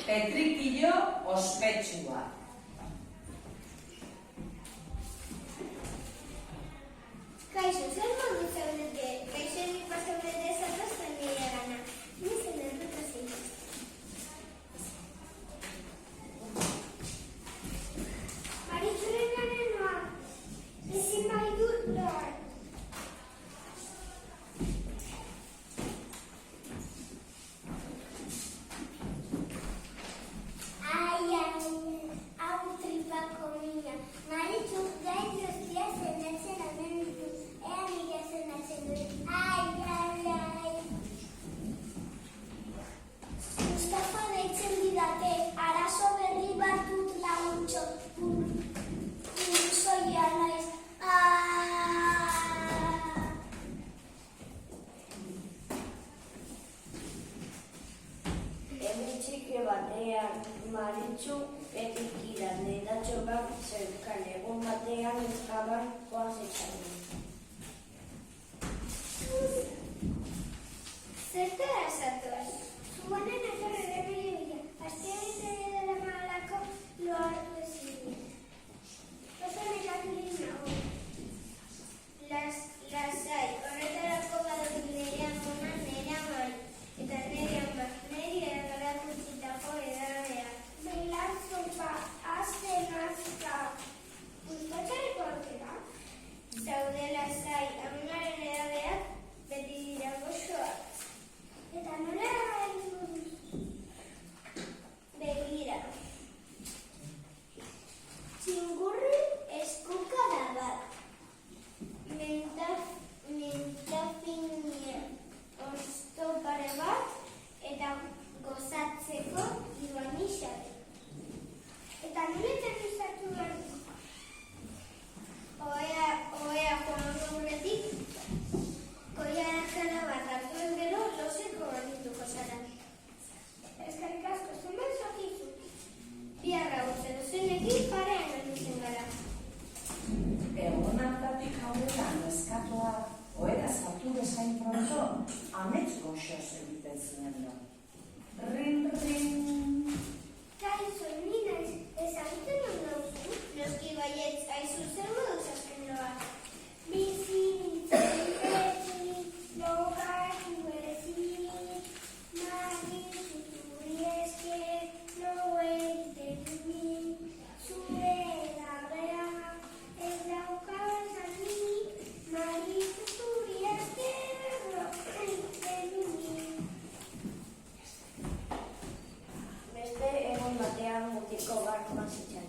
Petrikilo ospetsua. Kaixo, zer modu zaudete? Kaixo ni pasaurete zatozten nire gana. Ni zen erduta zein. Maritxuren gana noa. Ezin bai dut loa. Hau tripako mina. Maritxu, gain guztia zendatzen amen ditu. Ea nire zendatzen dut. Mustafa deitzen didate. Arazo berri bat dut laguntxo. Zoia naiz. Herri txiki batean Maritxu etikira nedatxo bat zeukan egun batean ezkaban joazetan. Zertara zatoaz? Zuanen etorre remile bila. Astean dela malako lo hartu ezin. Oso nekaturik nago. Lasai, horretarako badut nire amona, nire amari. Eta nire ama, nire eragarakutzitako edadea. Beilar zopa, azte nazka. Gustatxareko aukera? Zaude lasai, amonaren edadeak beti dira gozoak. Eta nola egin buruz? Begira. Txingurri eskukara bat. Mentafinia osto pare bat eta gozatzeko ibanixak. Eta noletan izatu behar du? Oea joan horretik, koia erkala bat hartuen gero lozeko bandituko zara. Eskarrik asko, zenbat zokizu? Biarra gutze duzenekin parean ganduzen gara. Egun hartatik aurrera neskatoa oera zartu bezain pronto amets goxoz egiten zinen da. Rin, rin. Kaixo, ni naiz, ezagutzen hon dauzu? Noski baietz, aizu zer moduz azken loa. Bizi, beti, logatu ezi, magi, zuturi esker, lo egiten mi, zure larrea, ez daukabaz ani, magi, zuturi esker, lo egiten mi. Beste egun batean mutiko bat joazetan.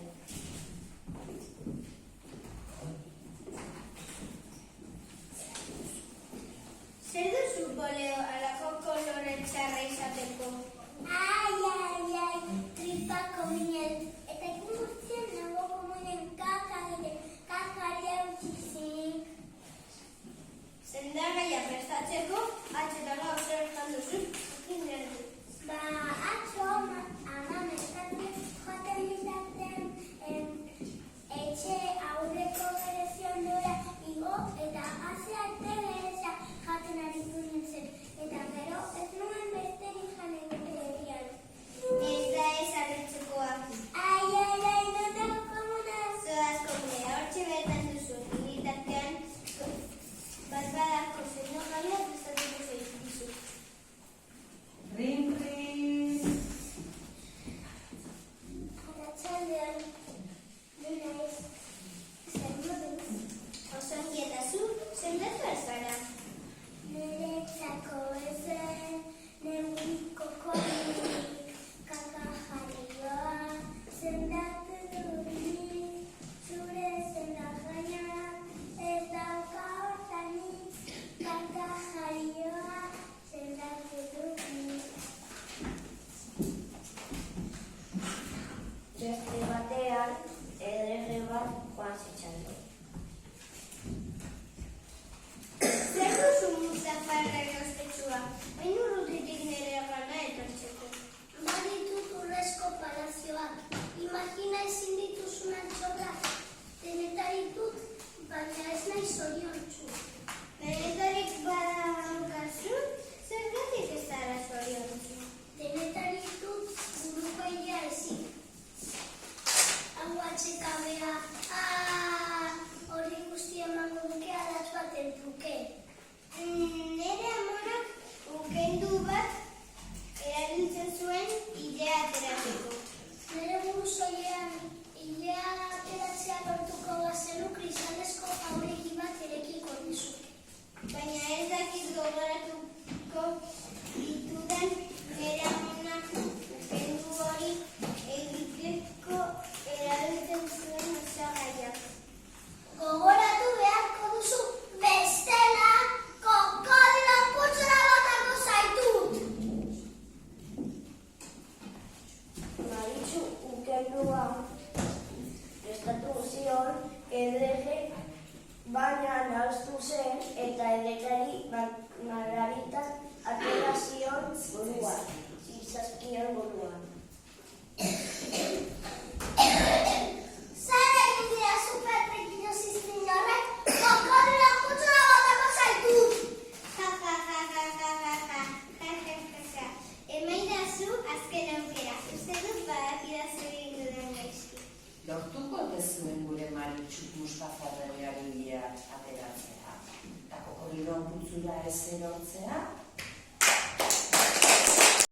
Maritxuk Mustafa erregeari ateratzea, eta kokorilo putzura ez erortzea,